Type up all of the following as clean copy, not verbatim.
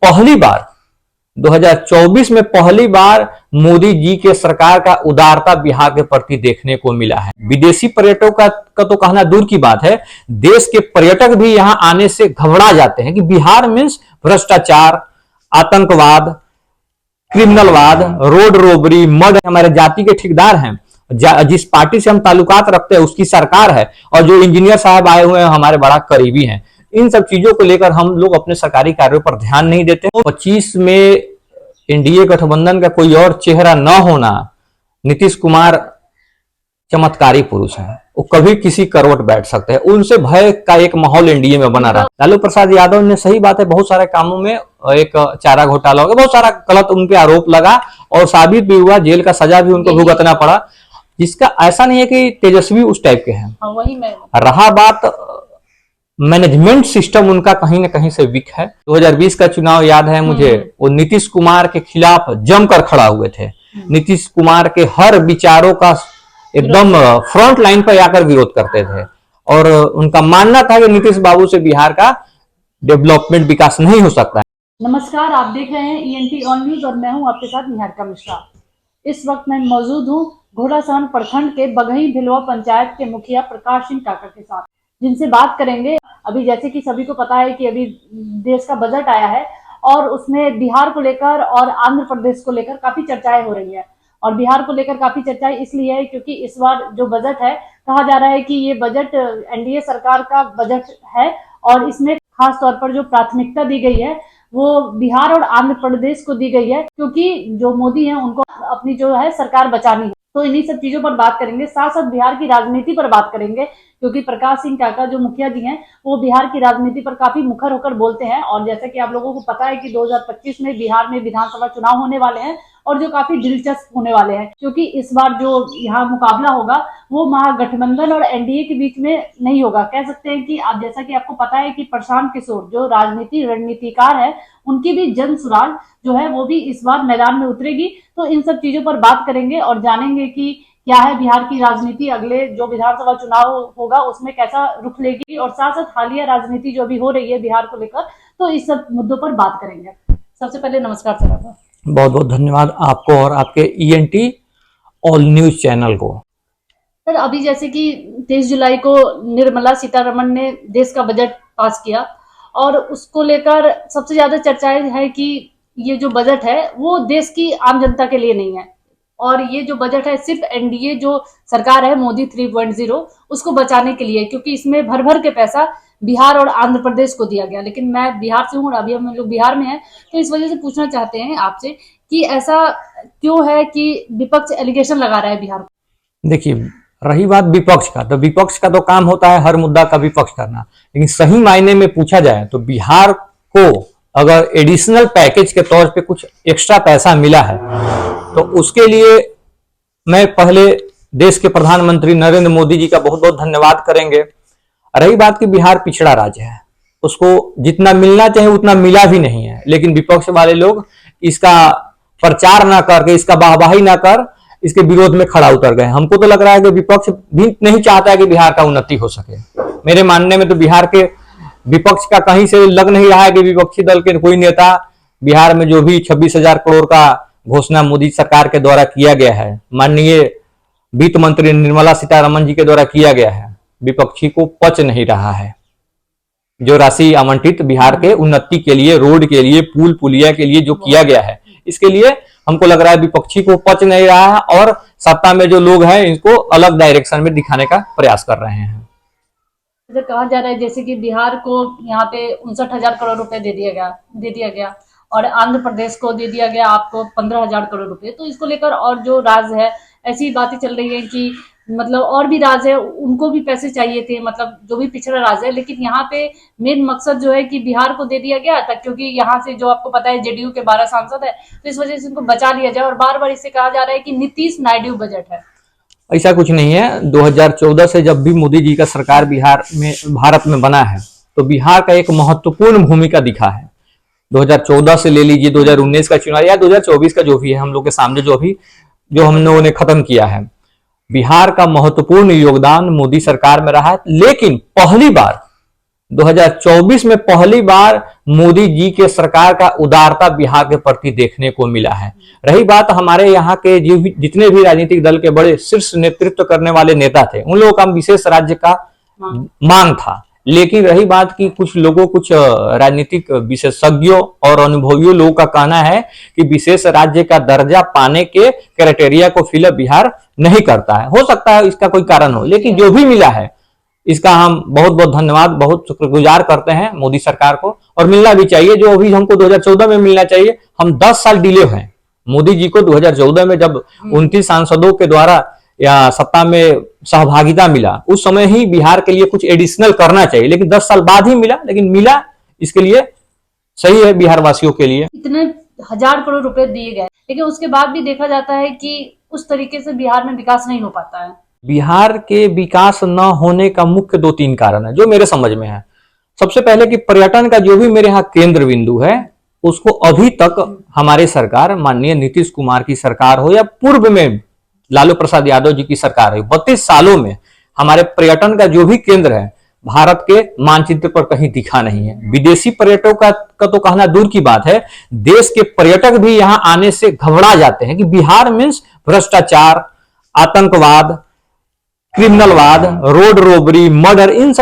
पहली बार 2024 में पहली बार मोदी जी के सरकार का उदारता बिहार के प्रति देखने को मिला है। विदेशी पर्यटकों का तो कहना दूर की बात है, देश के पर्यटक भी यहां आने से घबरा जाते हैं कि बिहार मीन्स भ्रष्टाचार, आतंकवाद, क्रिमिनलवाद, रोड रोबरी, मर्डर। हमारे जाति के ठेकेदार हैं, जिस पार्टी से हम ताल्लुकात रखते हैं उसकी सरकार है, और जो इंजीनियर साहब आए हुए हैं हमारे बड़ा करीबी हैं। इन सब चीजों को लेकर हम लोग अपने सरकारी कार्यों पर ध्यान नहीं देते। 25 में एनडीए गठबंधन का कोई और चेहरा न होना, नीतीश कुमार चमत्कारी पुरुष हैं, वो कभी किसी करवट बैठ सकते हैं, उनसे भय का एक माहौल एनडीए में बना रहा। लालू प्रसाद यादव ने, सही बात है, बहुत सारे कामों में एक चारा घोटाला हो गया, बहुत सारा गलत उन पे आरोप लगा और साबित भी हुआ, जेल का सजा भी उनको भुगतना पड़ा। जिसका ऐसा नहीं है कि तेजस्वी उस टाइप के हैं, रहा बात मैनेजमेंट सिस्टम उनका कहीं ना कहीं से वीक है। 2020 का चुनाव याद है मुझे, वो नीतीश कुमार के खिलाफ जमकर खड़ा हुए थे। नीतीश कुमार के हर विचारों का एकदम फ्रंट लाइन पर आकर विरोध करते थे, और उनका मानना था कि नीतीश बाबू से बिहार का डेवलपमेंट विकास नहीं हो सकता है। नमस्कार, आप देख रहे हैं ENT ऑल न्यूज और मैं हूं आपके साथ निहारिका मिश्रा। इस वक्त मैं मौजूद हूं घोड़ासहन प्रखंड के बघई भिलवा पंचायत के मुखिया प्रकाश सिंह काका के साथ, जिनसे बात करेंगे। अभी जैसे कि सभी को पता है कि अभी देश का बजट आया है और उसमें बिहार को लेकर और आंध्र प्रदेश को लेकर काफी चर्चाएं हो रही है। और बिहार को लेकर काफी चर्चाएं इसलिए है क्योंकि इस बार जो बजट है, कहा जा रहा है कि ये बजट एनडीए सरकार का बजट है और इसमें खास तौर पर जो प्राथमिकता दी गई है वो बिहार और आंध्र प्रदेश को दी गई है, क्योंकि जो मोदी है उनको अपनी जो है सरकार बचानी है। तो इन्हीं सब चीजों पर बात करेंगे, साथ साथ बिहार की राजनीति पर बात करेंगे, क्योंकि प्रकाश सिंह काका जो मुखिया जी हैं वो बिहार की राजनीति पर काफी मुखर होकर बोलते हैं। और जैसा कि आप लोगों को पता है कि 2025 में बिहार में विधानसभा चुनाव होने वाले हैं और जो काफी दिलचस्प होने वाले हैं, क्योंकि इस बार जो यहाँ मुकाबला होगा वो महागठबंधन और एनडीए के बीच में नहीं होगा। कह सकते हैं कि आप, जैसा कि आपको पता है कि प्रशांत किशोर जो राजनीति रणनीतिकार है, उनकी भी जन सुराग जो है वो भी इस बार मैदान में उतरेगी। तो इन सब चीजों पर बात करेंगे और जानेंगे कि क्या है बिहार की राजनीति, अगले जो विधानसभा चुनाव होगा उसमें कैसा रुख लेगी, और साथ साथ हालिया राजनीति जो भी हो रही है बिहार को लेकर, तो इस सब मुद्दों पर बात करेंगे। सबसे पहले नमस्कार सर, आपका बहुत बहुत धन्यवाद आपको और आपके ENT ऑल न्यूज चैनल को। सर, अभी जैसे कि 23 जुलाई को निर्मला सीतारमण ने देश का बजट पास किया और उसको लेकर सबसे ज्यादा चर्चाएं है कि ये जो बजट है वो देश की आम जनता के लिए नहीं है, और ये जो बजट है सिर्फ एनडीए जो सरकार है मोदी 3.0 उसको बचाने के लिए, क्योंकि इसमें भर भर के पैसा बिहार और आंध्र प्रदेश को दिया गया। लेकिन मैं बिहार से हूँ और अभी हम लोग बिहार में हैं, तो इस वजह से पूछना चाहते हैं आपसे कि ऐसा क्यों है कि विपक्ष एलिगेशन लगा रहा है बिहार को। देखिए, रही बात विपक्ष का, तो विपक्ष का तो काम होता है हर मुद्दा का विपक्ष करना, लेकिन सही मायने में पूछा जाए तो बिहार को अगर एडिशनल पैकेज के तौर पे कुछ एक्स्ट्रा पैसा मिला है तो उसके लिए मैं पहले देश के प्रधानमंत्री नरेंद्र मोदी जी का बहुत बहुत धन्यवाद करेंगे। रही बात कि बिहार पिछड़ा राज्य है, उसको जितना मिलना चाहिए उतना मिला भी नहीं है, लेकिन विपक्ष वाले लोग इसका प्रचार ना करके, इसका वाहवाही ना कर इसके विरोध में खड़ा उतर गए। हमको तो लग रहा है कि विपक्ष भी नहीं चाहता है कि बिहार का उन्नति हो सके। मेरे मानने में तो बिहार के विपक्ष का कहीं से लग नहीं रहा है कि विपक्षी दल के कोई नेता बिहार में जो भी 26,000 करोड़ का घोषणा मोदी सरकार के द्वारा किया गया है, माननीय वित्त मंत्री निर्मला सीतारमण जी के द्वारा किया गया है, विपक्षी को पच नहीं रहा है। जो राशि आवंटित बिहार के उन्नति के लिए, रोड के लिए, पुल पुलिया के लिए जो किया गया है, इसके लिए हमको लग रहा है विपक्षी को पच नहीं रहा है, और सत्ता में जो लोग हैं इसको अलग डायरेक्शन में दिखाने का प्रयास कर रहे हैं। कहा जा रहा है जैसे कि बिहार को यहाँ पे 59,000 करोड़ रुपए दे दिया गया और आंध्र प्रदेश को दे दिया गया आपको 15,000 करोड़ रुपए। तो इसको लेकर और जो राज्य है ऐसी बातें चल रही है कि मतलब और भी राज्य है उनको भी पैसे चाहिए थे, मतलब जो भी पिछड़ा राज्य है, लेकिन यहाँ पे मेन मकसद जो है कि बिहार को दे दिया गया था, क्योंकि यहाँ से जो आपको पता है जेडीयू के 12 सांसद है, तो इस वजह से इनको बचा लिया जाए। और बार बार इससे कहा जा रहा है कि नीतीश नायडू बजट है। ऐसा कुछ नहीं है। 2014 से जब भी मोदी जी का सरकार बिहार में, भारत में बना है, तो बिहार का एक महत्वपूर्ण भूमिका दिखा है। 2014 से ले लीजिए 2019 का चुनाव या 2024 का जो भी है हम लोग के सामने जो हम लोगों ने खत्म किया है, बिहार का महत्वपूर्ण योगदान मोदी सरकार में रहा है। लेकिन पहली बार 2024 में पहली बार मोदी जी के सरकार का उदारता बिहार के प्रति देखने को मिला है। रही बात हमारे यहाँ के जितने भी राजनीतिक दल के बड़े शीर्ष नेतृत्व करने वाले नेता थे, उन लोगों का विशेष राज्य का मांग था, लेकिन रही बात कि कुछ लोगों, कुछ राजनीतिक विशेषज्ञों और अनुभवियों लोगों का कहना है कि विशेष राज्य का दर्जा पाने के क्राइटेरिया को फिलअप बिहार नहीं करता है। हो सकता है इसका कोई कारण हो, लेकिन जो भी मिला है इसका हम बहुत बहुत धन्यवाद, बहुत शुक्रगुजार करते हैं मोदी सरकार को, और मिलना भी चाहिए। जो अभी हमको 2014 में मिलना चाहिए, हम 10 साल डिले हैं। मोदी जी को 2014 में जब 29 सांसदों के द्वारा या सत्ता में सहभागिता मिला, उस समय ही बिहार के लिए कुछ एडिशनल करना चाहिए, लेकिन 10 साल बाद ही मिला, लेकिन मिला, इसके लिए सही है बिहार वासियों के लिए। इतने 1000 करोड़ रुपए दिए गए, लेकिन उसके बाद भी देखा जाता है कि उस तरीके से बिहार में विकास नहीं हो पाता है। बिहार के विकास न होने का मुख्य 2-3 कारण है जो मेरे समझ में है। सबसे पहले कि पर्यटन का जो भी मेरे यहाँ केंद्र बिंदु है, उसको अभी तक हमारे सरकार, माननीय नीतीश कुमार की सरकार हो या पूर्व में लालू प्रसाद यादव जी की सरकार है, 32 सालों में हमारे पर्यटन का जो भी केंद्र है भारत के मानचित्र पर कहीं दिखा नहीं है। विदेशी पर्यटकों का तो कहना दूर की बात है, देश के पर्यटक भी यहाँ आने से घबरा जाते हैं कि बिहार मीन्स भ्रष्टाचार, आतंकवाद, क्रिमिनलवाद, रोड रोबरी, मर्डर, इन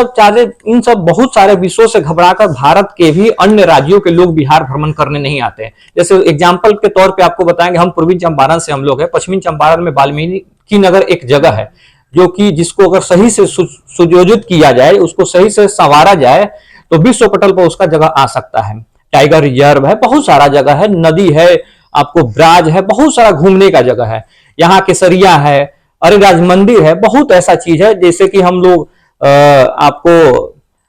सब बहुत सारे विषयों से घबराकर भारत के भी अन्य राज्यों के लोग बिहार भ्रमण करने नहीं आते हैं। जैसे एग्जाम्पल के तौर पे आपको बताएंगे, हम पूर्वी चंपारण से हम लोग हैं। पश्चिमी चंपारण में वाल्मीकि नगर एक जगह है जो कि जिसको अगर सही से सुयोजित किया जाए, उसको सही से संवारा जाए तो विश्व पटल पर उसका जगह आ सकता है। टाइगर रिजर्व है, बहुत सारा जगह है, नदी है, आपको ब्राज है, बहुत सारा घूमने का जगह है। यहाँ केसरिया है, अरिराज मंदिर है, बहुत ऐसा चीज है। जैसे कि हम लोग आपको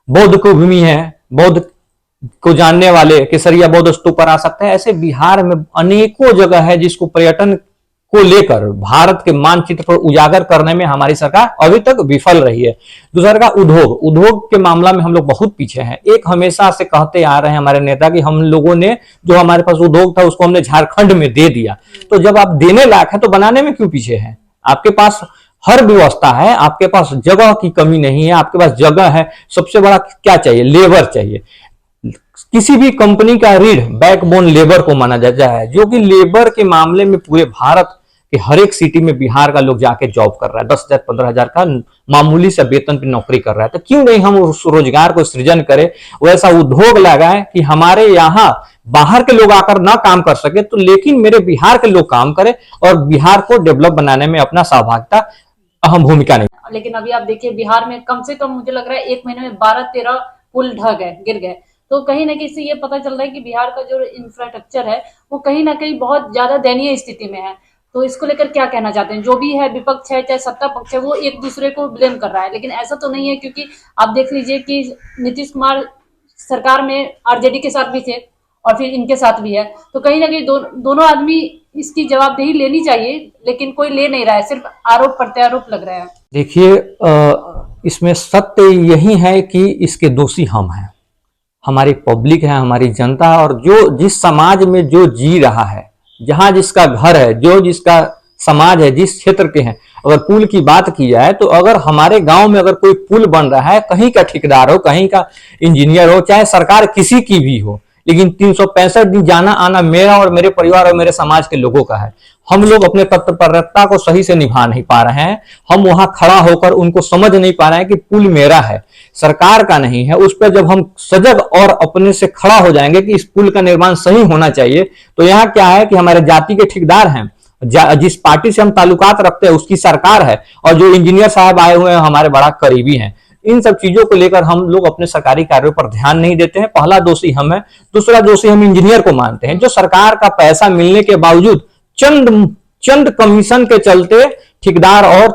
बौद्ध की भूमि है, बौद्ध को जानने वाले केसरिया बौद्ध स्तूप पर आ सकते हैं। ऐसे बिहार में अनेकों जगह है जिसको पर्यटन को लेकर भारत के मानचित्र पर उजागर करने में हमारी सरकार अभी तक विफल रही है। दूसरा का उद्योग के मामला में हम लोग बहुत पीछे हैं। एक हमेशा से कहते आ रहे हैं हमारे नेता कि हम लोगों ने जो हमारे पास उद्योग था उसको हमने झारखंड में दे दिया। तो जब आप देने लायक है तो बनाने में क्यों पीछे हैं? आपके पास हर व्यवस्था है, आपके पास जगह की कमी नहीं है, आपके पास जगह है। सबसे बड़ा क्या चाहिए? लेबर चाहिए। किसी भी कंपनी का रीढ़, बैकबोन लेबर को माना जाता है, जो कि लेबर के मामले में पूरे भारत के हर एक सिटी में बिहार का लोग जाके जॉब कर रहा है। 10,000 15,000 का मामूली सा वेतन पे नौकरी कर रहा है। तो क्यों नहीं हम उस रोजगार को सृजन करें, वैसा उद्योग लगाए कि हमारे यहाँ बाहर के लोग आकर ना काम कर सके, तो लेकिन मेरे बिहार के लोग काम करें और बिहार को डेवलप बनाने में अपना सहभागिता अहम भूमिका नहीं। लेकिन अभी आप देखिए बिहार में कम से कम मुझे लग रहा है 1 महीने में 12-13 पुल ढह गए, गिर गए। तो कहीं ना कहीं से ये पता चल रहा है कि बिहार का जो इंफ्रास्ट्रक्चर है वो कहीं ना कहीं बहुत ज्यादा दयनीय स्थिति में है। तो इसको लेकर क्या कहना चाहते हैं? जो भी है, विपक्ष है चाहे सत्ता पक्ष है, वो एक दूसरे को ब्लेम कर रहा है, लेकिन ऐसा तो नहीं है, क्योंकि आप देख लीजिए कि नीतीश कुमार सरकार में आरजेडी के साथ भी थे और फिर इनके साथ भी है। तो कहीं ना कहीं दोनों आदमी इसकी जवाबदेही लेनी चाहिए, लेकिन कोई ले नहीं रहा है, सिर्फ आरोप प्रत्यारोप लग रहे हैं। देखिए, इसमें सत्य यही है कि इसके दोषी हम हैं, हमारी पब्लिक है, हमारी जनता है। और जो जिस समाज में जो जी रहा है, जहां जिसका घर है, जो जिसका समाज है, जिस क्षेत्र के हैं, अगर पुल की बात की जाए तो अगर हमारे गांव में अगर कोई पुल बन रहा है, कहीं का ठेकेदार हो, कहीं का इंजीनियर हो, चाहे सरकार किसी की भी हो, लेकिन 365 दिन जाना आना मेरा और मेरे परिवार और मेरे समाज के लोगों का है। हम लोग अपने कर्तव्यता को सही से निभा नहीं पा रहे हैं। हम वहां खड़ा होकर उनको समझ नहीं पा रहे हैं कि पुल मेरा है, सरकार का नहीं है। उस पर जब हम सजग और अपने से खड़ा हो जाएंगे कि इस पुल का निर्माण सही होना चाहिए, तो यहाँ क्या है कि हमारे जाति के ठेकेदार हैं, जिस पार्टी से हम ताल्लुकात रखते हैं उसकी सरकार है, और जो इंजीनियर साहब आए हुए हैं हमारे बड़ा करीबी हैं। इन सब चीजों को लेकर हम लोग अपने सरकारी कार्यों पर ध्यान नहीं देते हैं। पहला दोषी हम है। दूसरा दोषी हम इंजीनियर को मानते हैं, जो सरकार का पैसा मिलने के बावजूद चंद कमीशन के चलते ठेकेदार और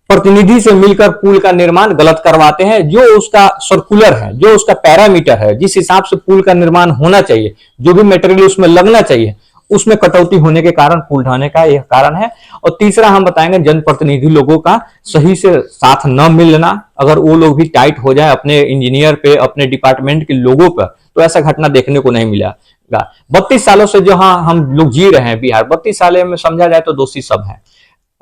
प्रतिनिधि से मिलकर पुल का निर्माण गलत करवाते हैं। जो उसका सर्कुलर है, जो उसका पैरामीटर है, जिस हिसाब से पुल का निर्माण होना चाहिए, जो भी मटेरियल उसमें लगना चाहिए, उसमें कटौती होने के कारण पुल ढहने का यह कारण है। और तीसरा हम बताएंगे जनप्रतिनिधि लोगों का सही से साथ न मिलना। अगर वो लोग भी टाइट हो जाए अपने इंजीनियर पे, अपने डिपार्टमेंट के लोगों पर, तो ऐसा घटना देखने को नहीं मिलेगा। 32 सालों से जहां हम लोग जी रहे हैं बिहार, 32 साल में समझा जाए तो दोषी सब है।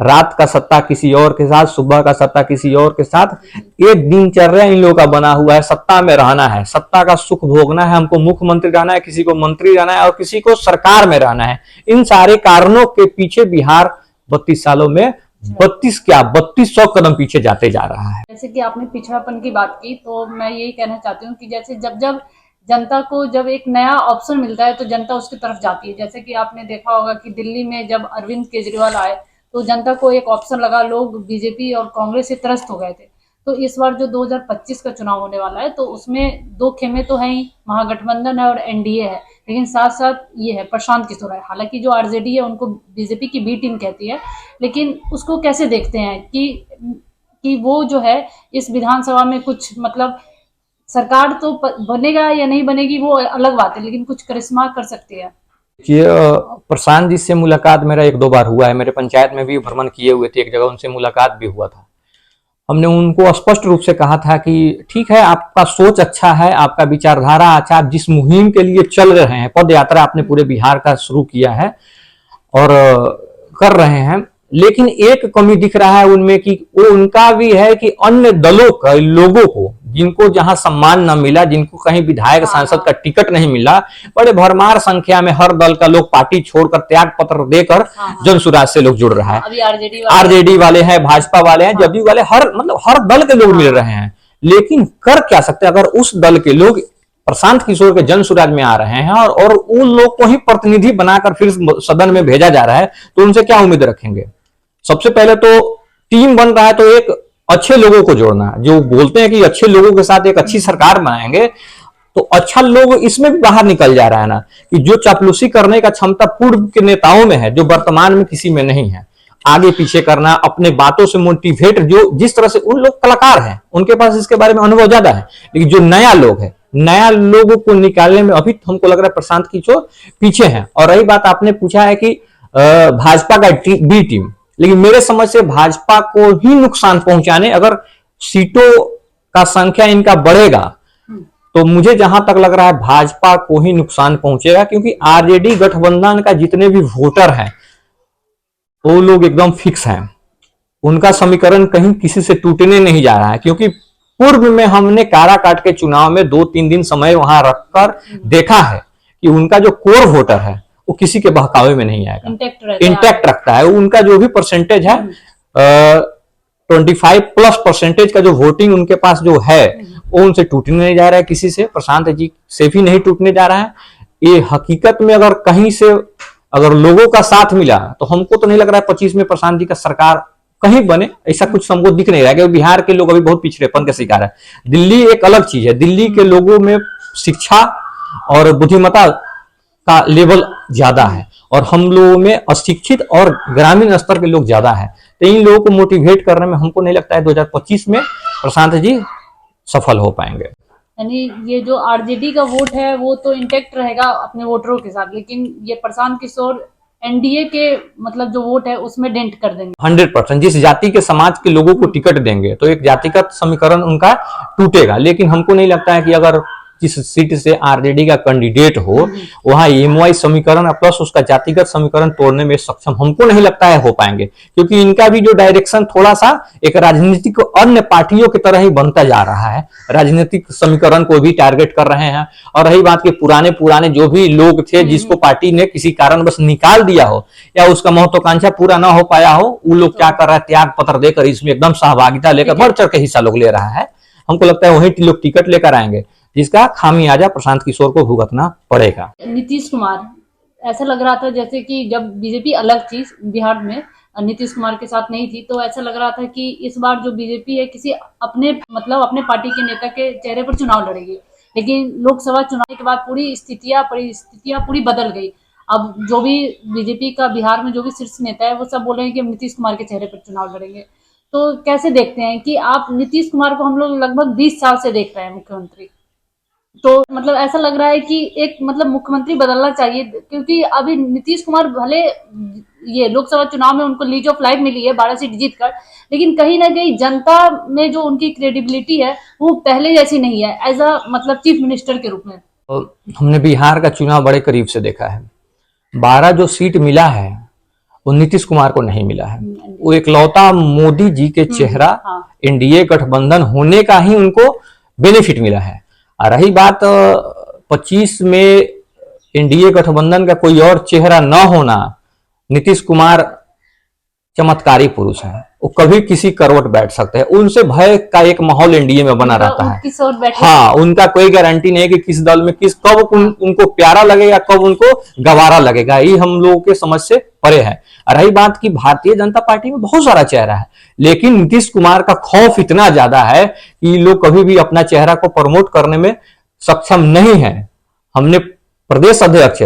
रात का सत्ता किसी और के साथ, सुबह का सत्ता किसी और के साथ। एक दिनचर्या इन लोगों का बना हुआ है, सत्ता में रहना है, सत्ता का सुख भोगना है, हमको मुख्यमंत्री रहना है, किसी को मंत्री रहना है और किसी को सरकार में रहना है। इन सारे कारणों के पीछे बिहार 32 सालों में 3200 कदम पीछे जाते जा रहा है। जैसे कि आपने पिछड़ापन की बात की, तो मैं यही कहना चाहती हूँ कि जैसे जब जब जनता को जब एक नया ऑप्शन मिलता है तो जनता उसकी तरफ जाती है। जैसे कि आपने देखा होगा कि दिल्ली में जब अरविंद केजरीवाल आए तो जनता को एक ऑप्शन लगा, लोग बीजेपी और कांग्रेस से त्रस्त हो गए थे। तो इस बार जो 2025 का चुनाव होने वाला है तो उसमें दो खेमे तो हैं ही, महागठबंधन है और एनडीए है, लेकिन साथ साथ ये है प्रशांत किशोर है। हालांकि जो आरजेडी है उनको बीजेपी की बी टीम कहती है, लेकिन उसको कैसे देखते हैं कि वो जो है इस विधानसभा में कुछ मतलब सरकार तो बनेगा या नहीं बनेगी वो अलग बात है, लेकिन कुछ करिश्मा कर सकती है। कि प्रशांत जी से मुलाकात मेरा 1-2 बार हुआ है, मेरे पंचायत में भी भ्रमण किए हुए थे, एक जगह उनसे मुलाकात भी हुआ था। हमने उनको स्पष्ट रूप से कहा था कि ठीक है, आपका सोच अच्छा है, आपका विचारधारा अच्छा, आप जिस मुहिम के लिए चल रहे हैं, पद यात्रा आपने पूरे बिहार का शुरू किया है और कर रहे हैं, लेकिन एक कमी दिख रहा है उनमें कि वो उनका भी है कि अन्य दलों का लोगों को, जिनको जहां सम्मान न मिला, जिनको कहीं विधायक सांसद का टिकट नहीं मिला, बड़े भरमार संख्या में हर दल का लोग पार्टी छोड़कर त्याग पत्र देकर जनसुराज से लोग जुड़ रहा है। अभी आरजेडी वाले हैं, भाजपा वाले हैं, जदयू वाले, हर दल के लोग मिल रहे हैं। लेकिन कर क्या सकते हैं अगर उस दल के लोग प्रशांत किशोर के जनसुराज में आ रहे हैं और उन लोग को ही प्रतिनिधि बनाकर फिर सदन में भेजा जा रहा है, तो उनसे क्या उम्मीद रखेंगे? सबसे पहले तो टीम बन रहा है तो एक अच्छे लोगों को जोड़ना, जो बोलते हैं कि अच्छे लोगों के साथ एक अच्छी सरकार बनाएंगे, तो अच्छा लोग इसमें भी बाहर निकल जा रहा है ना, कि जो चापलूसी करने का क्षमता पूर्व के नेताओं में है, जो वर्तमान में किसी में नहीं है, आगे पीछे करना, अपने बातों से मोटिवेट, जो जिस तरह से उन लोग कलाकार हैं, उनके पास इसके बारे में अनुभव ज्यादा है, लेकिन जो नया लोग है, नया लोगों को निकालने में अभी हमको लग रहा है प्रशांत किशोर पीछे हैं। और रही बात आपने पूछा है कि भाजपा का बी टीम, लेकिन मेरे समझ से भाजपा को ही नुकसान पहुंचाने, अगर सीटों का संख्या इनका बढ़ेगा तो मुझे जहां तक लग रहा है भाजपा को ही नुकसान पहुंचेगा, क्योंकि आरजेडी गठबंधन का जितने भी वोटर हैं वो लोग एकदम फिक्स हैं, उनका समीकरण कहीं किसी से टूटने नहीं जा रहा है। क्योंकि पूर्व में हमने काराकाट के चुनाव में 2-3 दिन समय वहां रखकर देखा है कि उनका जो कोर वोटर है वो किसी के बहकावे में नहीं आएगा, इंटैक्ट रखता है। उनका जो भी परसेंटेज है 25+% का जो वोटिंग उनके पास जो है वो उनसे टूटने नहीं जा रहा है, किसी से, प्रशांत जी से भी नहीं टूटने जा रहा है। ये हकीकत में अगर कहीं से अगर लोगों का साथ मिला तो हमको तो नहीं लग रहा है 25 में प्रशांत जी का सरकार कहीं बने, ऐसा कुछ हमको दिख नहीं रहा है। बिहार के लोग अभी बहुत पिछड़ेपन के शिकार है। दिल्ली एक अलग चीज है, दिल्ली के लोगों में शिक्षा और बुद्धिमत्ता का लेवल ज्यादा है और हम लोगों में अशिक्षित और ग्रामीण स्तर के लोग ज्यादा है। तो इन लोगों को मोटिवेट करने में हमको नहीं लगता है 2025 में प्रशांत जी सफल हो पाएंगे। यानी ये जो आरजेडी का वोट है वो तो इंटैक्ट रहेगा अपने वोटरों के साथ, लेकिन ये प्रशांत किशोर एनडीए के मतलब जो वोट है उसमें डेंट कर देंगे 100%। जिस जाति के समाज के लोगों को टिकट देंगे तो एक जातिगत समीकरण उनका टूटेगा। लेकिन हमको नहीं लगता है कि अगर जिस सीट से आरजेडी का कैंडिडेट हो वहां एमवाई समीकरण प्लस उसका जातिगत समीकरण तोड़ने में सक्षम हमको नहीं लगता है हो पाएंगे, क्योंकि इनका भी जो डायरेक्शन थोड़ा सा एक राजनीतिक अन्य पार्टियों की तरह ही बनता जा रहा है, राजनीतिक समीकरण को भी टारगेट कर रहे हैं। और रही बात के पुराने जो भी लोग थे जिसको पार्टी ने किसी कारण बस निकाल दिया हो या उसका महत्वाकांक्षा पूरा ना हो पाया हो, वो लोग क्या कर रहा है, त्याग पत्र देकर इसमें एकदम सहभागिता लेकर बढ़ चढ़ के हिस्सा लोग ले रहा है। हमको लगता है वही लोग टिकट लेकर आएंगे जिसका खामियाजा प्रशांत किशोर को भुगतना पड़ेगा। नीतीश कुमार, ऐसा लग रहा था जैसे कि जब बीजेपी अलग थी बिहार में, नीतीश कुमार के साथ नहीं थी, तो ऐसा लग रहा था कि इस बार जो बीजेपी है किसी अपने अपने पार्टी के नेता के चेहरे पर चुनाव लड़ेगी। लेकिन लोकसभा चुनाव के बाद पूरी परिस्थितियां पूरी बदल गई। अब जो भी बीजेपी का बिहार में जो भी शीर्ष नेता है वो सब बोल रहे हैं कि हम नीतीश कुमार के चेहरे पर चुनाव लड़ेंगे। तो कैसे देखते हैं कि आप नीतीश कुमार को हम लोग लगभग 20 साल से देख रहे हैं मुख्यमंत्री, तो मतलब ऐसा लग रहा है कि एक मुख्यमंत्री बदलना चाहिए, क्योंकि अभी नीतीश कुमार भले ये लोकसभा चुनाव में उनको लीज ऑफ लाइफ मिली है 12 सीट जीतकर, लेकिन कहीं ना कहीं जनता में जो उनकी क्रेडिबिलिटी है वो पहले जैसी नहीं है एज अ चीफ मिनिस्टर के रूप में। तो हमने बिहार का चुनाव बड़े करीब से देखा है। 12 जो सीट मिला है वो नीतीश कुमार को नहीं मिला है। वो इकलौता मोदी जी के चेहरा एनडीए गठबंधन होने का ही उनको बेनिफिट मिला है। और रही बात 25 में एनडीए गठबंधन का कोई और चेहरा न होना, नीतीश कुमार चमत्कारी पुरुष है, वो कभी किसी करवट बैठ सकते हैं। उनसे भय का एक माहौल एनडीए में बना रहता है। हाँ, उनका कोई गारंटी नहीं कि किस दल में कब उनको प्यारा लगेगा, कब उनको गवारा लगेगा, ये हम लोगों के समझ से परे है। रही बात की भारतीय जनता पार्टी में बहुत सारा चेहरा है, लेकिन नीतीश कुमार का खौफ इतना ज्यादा है कि लोग कभी भी अपना चेहरा को प्रमोट करने में सक्षम नहीं है। हमने प्रदेश अध्यक्ष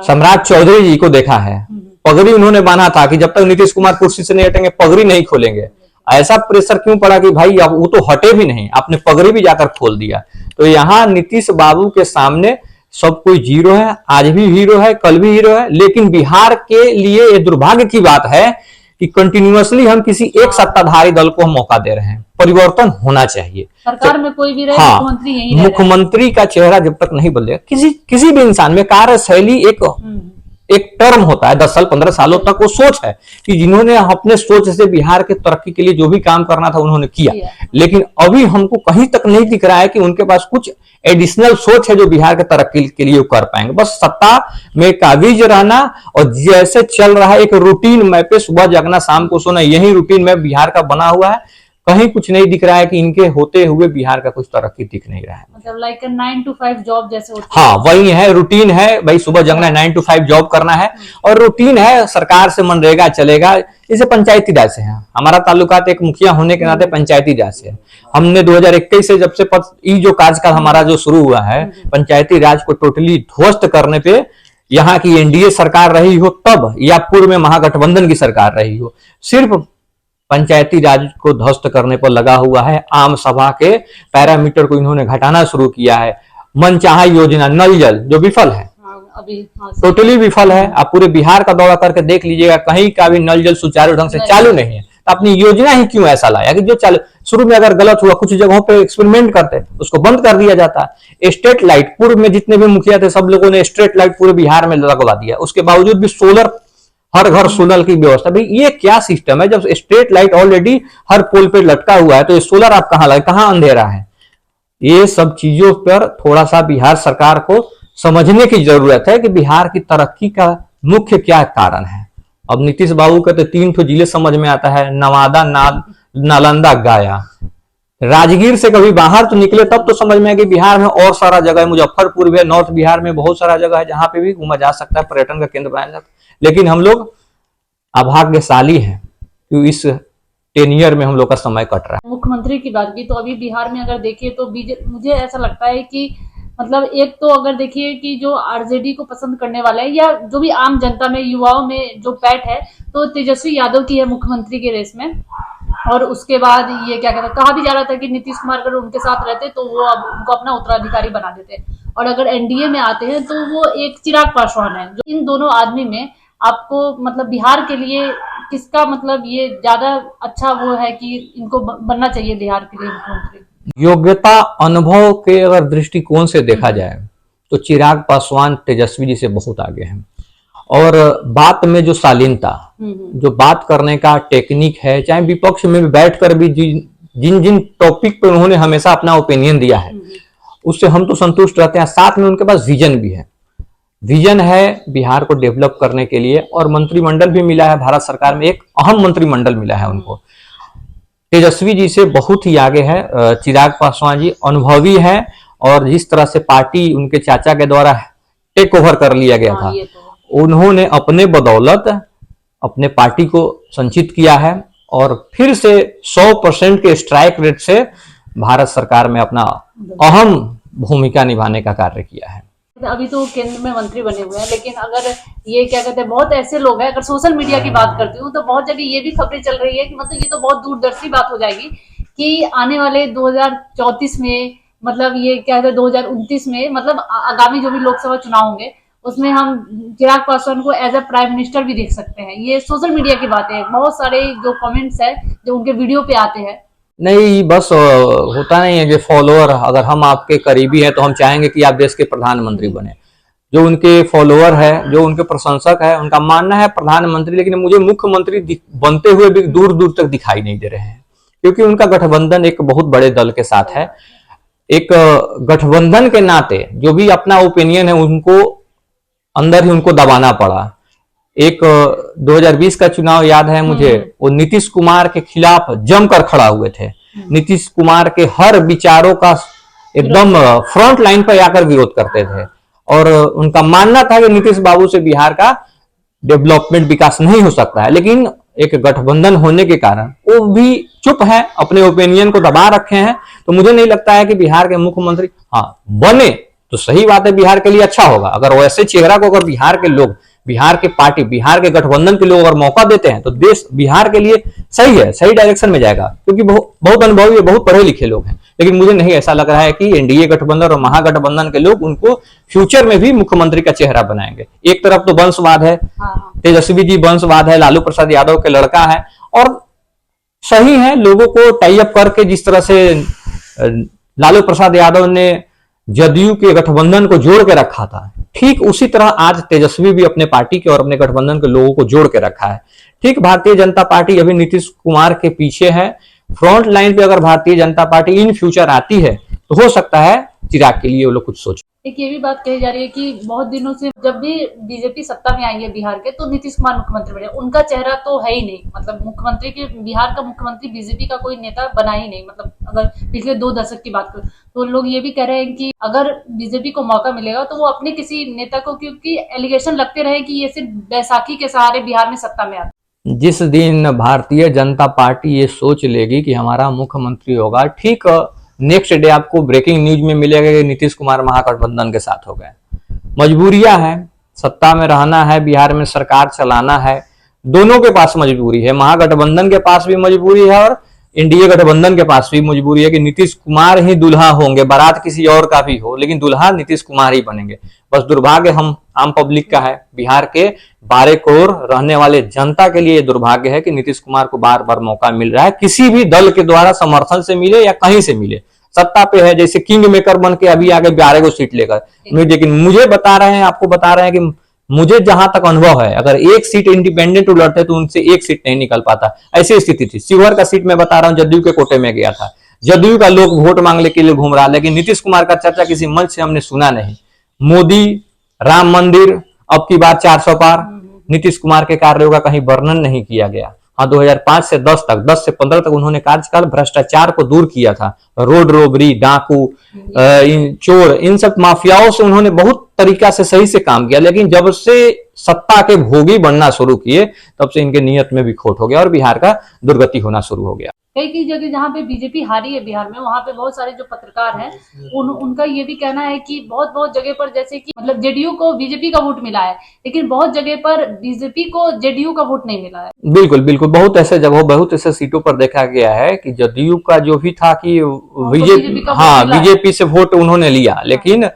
सम्राट चौधरी जी को देखा है, पगड़ी उन्होंने बांधा था कि जब तक नीतीश कुमार कुर्सी से नहीं हटेंगे पगड़ी नहीं खोलेंगे। ऐसा प्रेशर क्यों पड़ा कि भाई अब वो तो हटे भी नहीं, आपने पगड़ी भी जाकर खोल दिया। तो यहाँ नीतीश बाबू के सामने सब कोई जीरो है, आज भी हीरो है, कल भी हीरो है। लेकिन बिहार के लिए ये दुर्भाग्य की बात है कि कंटिन्यूअसली हम किसी एक सत्ताधारी दल को हम मौका दे रहे हैं। परिवर्तन होना चाहिए, सरकार में कोई भी रहे, हाँ, मुख्यमंत्री यही रहे। मुख्यमंत्री का चेहरा जब तक नहीं बदलेगा, किसी भी इंसान में कार्यशैली एक टर्म होता है, 10 साल 15 सालों तक वो सोच है कि जिन्होंने अपने सोच से बिहार के तरक्की के लिए जो भी काम करना था उन्होंने किया। लेकिन अभी हमको कहीं तक नहीं दिख रहा है कि उनके पास कुछ एडिशनल सोच है जो बिहार के तरक्की के लिए कर पाएंगे। बस सत्ता में काबिज रहना और जैसे चल रहा है एक रूटीन में पे, सुबह जगना शाम को सोना, यही रूटीन में बिहार का बना हुआ है। कहीं कुछ नहीं दिख रहा है कि इनके होते हुए बिहार का कुछ तरक्की दिख नहीं रहा है। मतलब लाइक 9 to 5 जॉब जैसे होती है। हाँ, वही है, रूटीन है भाई, सुबह जगना है, 9 to 5 जॉब करना है और रूटीन है। सरकार से मनरेगा चलेगा, इसे पंचायती राज से है। हमारा ताल्लुकात एक मुखिया होने के नाते पंचायती राज से है। हमने 2021 से जब से ये जो कार्यकाल हमारा जो शुरू हुआ है, पंचायती राज को टोटली ध्वस्त करने पे, यहाँ की एनडीए सरकार रही हो तब या पूर्व में महागठबंधन की सरकार रही हो, सिर्फ पंचायती राज को ध्वस्त करने पर लगा हुआ है। आम सभा के पैरामीटर को इन्होंने घटाना शुरू किया है। मनचाहा योजना नल जल जो विफल है, अभी टोटली विफल है। आप पूरे बिहार का दौरा करके देख लीजिएगा, कहीं का भी नल जल सुचारू ढंग से चालू नहीं है। तो अपनी योजना ही क्यों ऐसा लाया कि जो चालू, शुरू में अगर गलत हुआ, कुछ जगहों पे एक्सपेरिमेंट करते, उसको बंद कर दिया जाता। स्ट्रीट लाइट, पूर्व में जितने भी मुखिया थे सब लोगों ने स्ट्रीट लाइट पूरे बिहार में लगवा दिया, उसके बावजूद भी सोलर, हर घर सोलर की व्यवस्था। भाई ये क्या सिस्टम है? जब स्ट्रीट लाइट ऑलरेडी हर पोल पे लटका हुआ है तो ये सोलर आप कहां लगे, कहां अंधेरा है? ये सब चीजों पर थोड़ा सा बिहार सरकार को समझने की जरूरत है कि बिहार की तरक्की का मुख्य क्या कारण है। अब नीतीश बाबू का तो 3 ठो जिले समझ में आता है, नवादा, नालंदा, गया। राजगीर से कभी बाहर तो निकले तब तो समझ में है कि बिहार में और सारा जगह है, मुजफ्फरपुर भी है, नॉर्थ बिहार में बहुत सारा जगह है जहां पे भी घूमा जा सकता है, पर्यटन का केंद्र बनाया जा सकता है। लेकिन हम लोग अभाग्यशाली हैं कि इस 10 ईयर में हम लोग का समय कट रहा है। मुख्यमंत्री की बात की तो अभी बिहार में अगर देखिए तो मुझे ऐसा लगता है कि मतलब एक तो अगर देखिए कि जो आरजेडी को पसंद करने वाला है या जो भी आम जनता में, युवाओं में जो पैठ है, तो तेजस्वी यादव की है मुख्यमंत्री के रेस में। और उसके बाद ये क्या कहते हैं, कहा भी जा रहा था कि नीतीश कुमार अगर उनके साथ रहते तो वो अब उनको अपना उत्तराधिकारी बना देते, और अगर एनडीए में आते हैं तो वो एक चिराग पासवान है। जो इन दोनों आदमी में आपको मतलब बिहार के लिए किसका मतलब ये ज्यादा अच्छा वो है कि इनको बनना चाहिए बिहार के लिए मुख्यमंत्री? योग्यता, अनुभव के अगर दृष्टिकोण से देखा जाए तो चिराग पासवान तेजस्वी जी से बहुत आगे हैं। और बात में जो शालीनता, जो बात करने का टेक्निक है, चाहे विपक्ष में भी बैठकर भी जिन जिन टॉपिक पर उन्होंने हमेशा अपना ओपिनियन दिया है, उससे हम तो संतुष्ट रहते हैं। साथ में उनके पास विजन भी है, विजन है बिहार को डेवलप करने के लिए। और मंत्रिमंडल भी मिला है, भारत सरकार में एक अहम मंत्रिमंडल मिला है उनको। तेजस्वी जी से बहुत ही आगे है चिराग पासवान जी, अनुभवी है। और जिस तरह से पार्टी उनके चाचा के द्वारा टेक ओवर कर लिया गया था, उन्होंने अपने बदौलत अपने पार्टी को संचित किया है और फिर से 100% के स्ट्राइक रेट से भारत सरकार में अपना अहम भूमिका निभाने का कार्य किया है। अभी तो केंद्र में मंत्री बने हुए हैं, लेकिन अगर ये क्या कहते हैं, बहुत ऐसे लोग हैं, अगर सोशल मीडिया की बात करती हूँ तो बहुत जगह ये भी खबरें चल रही है कि मतलब ये तो बहुत दूरदर्शी बात हो जाएगी कि आने वाले 2034 में, मतलब ये क्या कहते हैं 2029 में, मतलब आगामी जो भी लोकसभा चुनाव होंगे उसमें हम चिराग पासवान को एज ए प्राइम मिनिस्टर भी देख सकते हैं। ये सोशल मीडिया की बातें हैं, बहुत सारे जो कमेंट्स है जो उनके वीडियो पे आते हैं। नहीं, बस होता नहीं है कि फॉलोअर, अगर हम आपके करीबी हैं तो हम चाहेंगे कि आप देश के प्रधानमंत्री बने। जो उनके फॉलोअर है, जो उनके प्रशंसक है, उनका मानना है प्रधानमंत्री, लेकिन मुझे मुख्यमंत्री बनते हुए भी दूर दूर तक दिखाई नहीं दे रहे हैं, क्योंकि उनका गठबंधन एक बहुत बड़े दल के साथ है। एक गठबंधन के नाते जो भी अपना ओपिनियन है उनको अंदर ही उनको दबाना पड़ा। एक 2020 का चुनाव याद है मुझे, वो नीतीश कुमार के खिलाफ जमकर खड़ा हुए थे, नीतीश कुमार के हर विचारों का एकदम फ्रंट लाइन पर आकर विरोध करते थे, और उनका मानना था कि नीतीश बाबू से बिहार का डेवलपमेंट विकास नहीं हो सकता है। लेकिन एक गठबंधन होने के कारण वो भी चुप है, अपने ओपिनियन को दबा रखे हैं। तो मुझे नहीं लगता है कि बिहार के मुख्यमंत्री बने तो सही बात है, बिहार के लिए अच्छा होगा। अगर वैसे चेहरा को अगर बिहार के लोग, बिहार के पार्टी, बिहार के गठबंधन के लोग अगर मौका देते हैं तो देश बिहार के लिए सही है, सही डायरेक्शन में जाएगा, क्योंकि बहुत अनुभवी है, बहुत पढ़े लिखे लोग हैं। लेकिन मुझे नहीं ऐसा लग रहा है कि एनडीए गठबंधन और महागठबंधन के लोग उनको फ्यूचर में भी मुख्यमंत्री का चेहरा बनाएंगे। एक तरफ तो वंशवाद है, तेजस्वी जी वंशवाद है, लालू प्रसाद यादव के लड़का है, और सही है लोगों को टाई अप करके, जिस तरह से लालू प्रसाद यादव ने जदयू के गठबंधन को जोड़ के रखा था, ठीक उसी तरह आज तेजस्वी भी अपने पार्टी के और अपने गठबंधन के लोगों को जोड़ के रखा है। ठीक, भारतीय जनता पार्टी अभी नीतीश कुमार के पीछे है, फ्रंट लाइन पे अगर Bharatiya Janata party in future आती है तो हो सकता है चिराग के लिए वो लोग कुछ सोच। एक ये भी बात कही जा रही है कि बहुत दिनों से जब भी बीजेपी सत्ता में आई है बिहार के, तो नीतीश कुमार मुख्यमंत्री बने, उनका चेहरा तो है ही नहीं। मतलब मुख्यमंत्री के, बिहार का मुख्यमंत्री बीजेपी का कोई नेता बना ही नहीं। मतलब अगर पिछले 2 दशक की बात करें तो लोग ये भी कह रहे हैं कि अगर बीजेपी को मौका मिलेगा तो वो अपने किसी नेता को, क्योंकि एलिगेशन लगते रहे कि ये सिर्फ बैसाखी के सहारे बिहार में सत्ता में आता। जिस दिन भारतीय जनता पार्टी ये सोच लेगी कि हमारा मुख्यमंत्री होगा, ठीक नेक्स्ट डे आपको ब्रेकिंग न्यूज में मिलेगा कि नीतीश कुमार महागठबंधन के साथ हो गए। मजबूरियां हैं, सत्ता में रहना है, बिहार में सरकार चलाना है, दोनों के पास मजबूरी है। महागठबंधन के पास भी मजबूरी है और एनडीए गठबंधन के पास भी मजबूरी है कि नीतीश कुमार ही दुल्हा होंगे, बारात किसी और का भी हो, लेकिन दुल्हा नीतीश कुमार ही बनेंगे। बस दुर्भाग्य हम आम पब्लिक का है, बिहार के 12 करोड़ रहने वाले जनता के लिए ये दुर्भाग्य है कि नीतीश कुमार को बार बार मौका मिल रहा है, किसी भी दल के द्वारा समर्थन से मिले या कहीं से मिले, सत्ता पे है, जैसे किंग मेकर बन के अभी आगे 12 को सीट लेकर। लेकिन मुझे बता रहे हैं, आपको बता रहे हैं कि मुझे जहां तक अनुभव है, अगर एक सीट इंडिपेंडेंट लड़ते तो उनसे एक सीट नहीं निकल पाता, ऐसी स्थिति थी। शिवहर का सीट मैं बता रहा हूं, जदयू के कोटे में गया था, जदयू का लोग वोट मांगने के लिए घूम रहा, लेकिन नीतीश कुमार का चर्चा किसी मंच से हमने सुना नहीं। मोदी, राम मंदिर, अब की बात 400 पार, नीतीश कुमार के कार्यों का कहीं वर्णन नहीं किया गया। हाँ, 2005 से 10 तक, 10 से 15 तक उन्होंने कार्यकाल भ्रष्टाचार को दूर किया था, रोड रोबरी, डाकू, चोर, इन सब माफियाओं से उन्होंने बहुत तरीका से सही से काम किया। लेकिन जब से सत्ता के भोगी बनना शुरू किए, तब से इनके नियत में भी खोट हो गया और बिहार का दुर्गति होना शुरू हो गया। कई जगह जहाँ पे बीजेपी हारी है बिहार में, वहाँ पे बहुत सारे जो पत्रकार हैं उनका ये भी कहना है कि बहुत जगह पर, जैसे कि मतलब जेडीयू को बीजेपी का वोट मिला है, लेकिन बहुत जगह पर बीजेपी को जेडीयू का वोट नहीं मिला है। बिल्कुल बिल्कुल, बहुत ऐसे जगहों, बहुत ऐसे सीटों पर देखा गया है कि जदयू का जो भी था कि बीजेपी से वोट उन्होंने लिया, लेकिन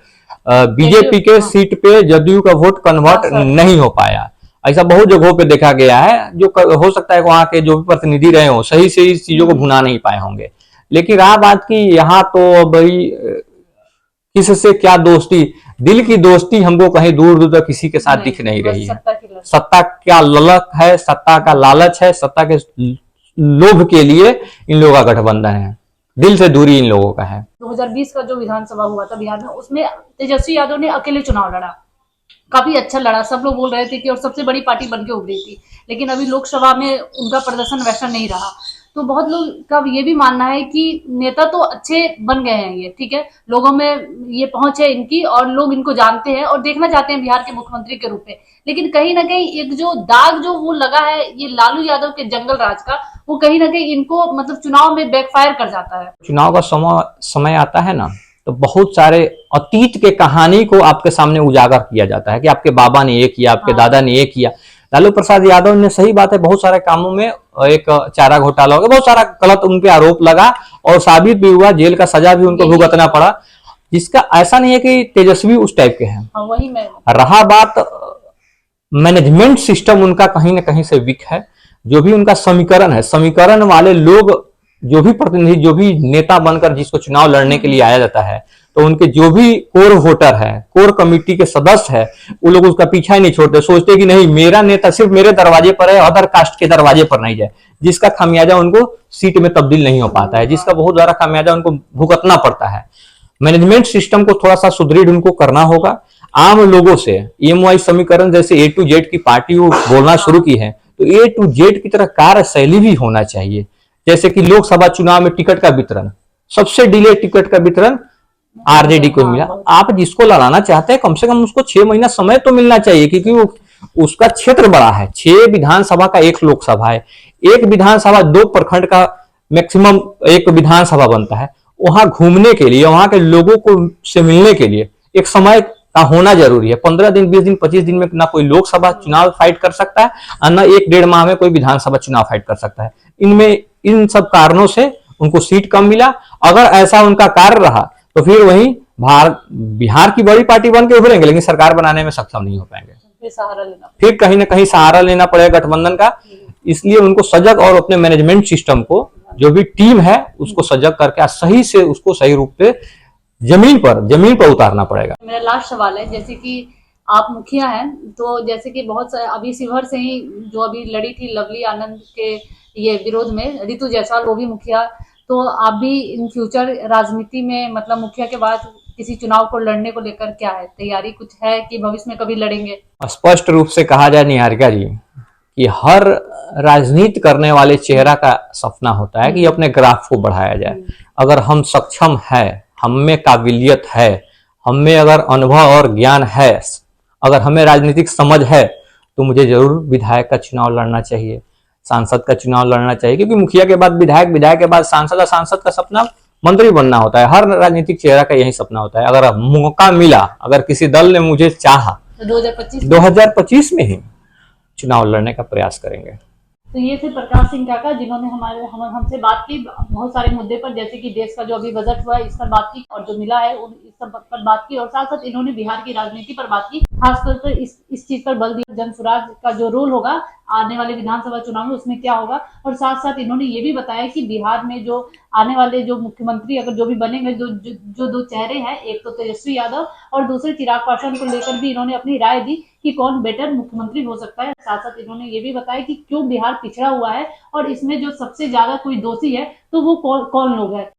बीजेपी के सीट पे जदयू का वोट कन्वर्ट नहीं हो पाया। ऐसा बहुत जगहों पे देखा गया है, जो हो सकता है वहां के जो भी प्रतिनिधि रहे हो सही से इस चीजों को भुना नहीं पाए होंगे। लेकिन रहा बात की यहाँ तो भाई किससे क्या दोस्ती, दिल की दोस्ती हमको कहीं दूर दूर तक किसी के साथ दिख नहीं रही है। सत्ता क्या ललक है, सत्ता का लालच है, सत्ता के लोभ के लिए इन लोगों का गठबंधन है, दिल से दूरी इन लोगों का है। 2020 का जो विधानसभा हुआ था बिहार में, उसमें तेजस्वी यादव ने अकेले चुनाव लड़ा, काफी अच्छा लड़ा, सब लोग बोल रहे थे कि, और सबसे बड़ी पार्टी बनके उभरी थी। लेकिन अभी लोकसभा में उनका प्रदर्शन वैसा नहीं रहा। तो बहुत लोग का ये भी मानना है कि नेता तो अच्छे बन गए हैं ये, ठीक है, लोगों में ये पहुंच है इनकी और लोग इनको जानते हैं और देखना चाहते हैं बिहार के मुख्यमंत्री के रूप में। लेकिन कहीं ना कहीं एक जो दाग जो वो लगा है ये लालू यादव के जंगल राज का, वो कहीं ना कहीं इनको मतलब चुनाव में बैकफायर कर जाता है। चुनाव का समय आता है ना, तो बहुत सारे अतीत के कहानी को आपके सामने उजागर किया जाता है कि आपके बाबा ने ये किया, आपके दादा ने ये किया। लालू प्रसाद यादव ने, सही बात है, बहुत सारे कामों में एक चारा घोटाला हो गया, बहुत सारा गलत उन पे आरोप लगा और साबित भी हुआ, जेल का सजा भी उनको भुगतना पड़ा। जिसका ऐसा नहीं है कि तेजस्वी उस टाइप के हैं, वही मैं रहा बात मैनेजमेंट सिस्टम उनका कहीं ना कहीं से वीक है। जो भी उनका समीकरण है, समीकरण वाले लोग, जो भी प्रतिनिधि, जो भी नेता बनकर जिसको चुनाव लड़ने के लिए आया जाता है, तो उनके जो भी कोर वोटर है, कोर कमेटी के सदस्य है, वो लोग उसका पीछा ही नहीं छोड़ते, सोचते कि नहीं मेरा नेता सिर्फ मेरे दरवाजे पर है, अदर कास्ट के दरवाजे पर नहीं जाए, जिसका खामियाजा उनको सीट में तब्दील नहीं हो पाता है, जिसका बहुत ज्यादा खामियाजा उनको भुगतना पड़ता है। मैनेजमेंट सिस्टम को थोड़ा सा सुदृढ़ उनको करना होगा। आम लोगों से EMI समीकरण जैसे A to Z की पार्टी वो बोलना शुरू की है, तो A to Z की तरह कार्यशैली भी होना चाहिए। जैसे कि लोकसभा चुनाव में टिकट का वितरण, सबसे डिले टिकट का वितरण RJD को मिला। आप जिसको लड़ाना चाहते हैं कम से कम उसको 6 महीना समय तो मिलना चाहिए, क्योंकि वो उसका क्षेत्र बड़ा है, 6 विधानसभा का 1 लोकसभा है, एक विधानसभा 2 प्रखंड का मैक्सिमम एक विधानसभा बनता है। वहां घूमने के लिए, वहां के लोगों को से मिलने के लिए एक समय का होना जरूरी है। 15 दिन, 20 दिन, 25 दिन में ना कोई लोकसभा चुनाव फाइट कर सकता है और ना 1-1.5 माह में कोई विधानसभा चुनाव फाइट कर सकता है। इनमें इन सब कारणों से उनको सीट कम मिला। अगर ऐसा उनका कार्य रहा तो फिर वही बिहार की बड़ी पार्टी बन के उभरेंगे, लेकिन सरकार बनाने में सक्षम नहीं हो पाएंगे, फिर कहीं ना कहीं सहारा लेना पड़ेगा गठबंधन का। इसलिए उनको सजग और अपने मैनेजमेंट सिस्टम को, जो भी टीम है उसको सजग करके सही से उसको सही रूप से जमीन पर उतारना पड़ेगा। मेरा लास्ट सवाल है, जैसे कि आप मुखिया हैं, तो जैसे कि बहुत अभी शिवहर से ही जो अभी लड़ी थी लवली आनंद के ये विरोध में, रितु जायसवाल वो भी मुखिया, तो आप भी इन फ्यूचर राजनीति में मतलब मुखिया के बाद किसी चुनाव को लड़ने को लेकर क्या है तैयारी, कुछ है कि भविष्य में कभी लड़ेंगे? स्पष्ट रूप से कहा जाए निहारिका जी कि हर राजनीति करने वाले चेहरा का सपना होता है कि अपने ग्राफ को बढ़ाया जाए। अगर हम सक्षम है, हम में काबिलियत है, हम में अगर अनुभव और ज्ञान है, अगर हमें राजनीतिक समझ है, तो मुझे जरूर विधायक का चुनाव लड़ना चाहिए, सांसद का चुनाव लड़ना चाहिए, क्योंकि मुखिया के बाद विधायक, विधायक के बाद सांसद, और सांसद का सपना मंत्री बनना होता है। हर राजनीतिक चेहरा का यही सपना होता है। अगर मौका मिला, अगर किसी दल ने मुझे चाहा, तो 2025 में ही चुनाव लड़ने का प्रयास करेंगे। तो ये थे प्रकाश सिंह काका, जिन्होंने हमसे बात की बहुत सारे मुद्दे पर, जैसे कि देश का जो अभी बजट हुआ है इस पर बात की और जो मिला है इस सब पर बात की, और साथ साथ इन्होंने बिहार की राजनीति पर बात की, खासतौर पर इस चीज पर बल दिया जन सुराज का जो रोल होगा आने वाले विधानसभा चुनाव में उसमें क्या होगा। और साथ साथ इन्होंने ये भी बताया कि बिहार में जो आने वाले जो मुख्यमंत्री अगर जो भी बनेंगे, जो 2 चेहरे हैं, एक तो तेजस्वी यादव और दूसरे चिराग पासवान को लेकर भी इन्होंने अपनी राय दी कि कौन बेटर मुख्यमंत्री हो सकता है। साथ साथ इन्होंने ये भी बताया कि क्यों बिहार पिछड़ा हुआ है और इसमें जो सबसे ज्यादा कोई दोषी है तो वो कौन लोग हैं।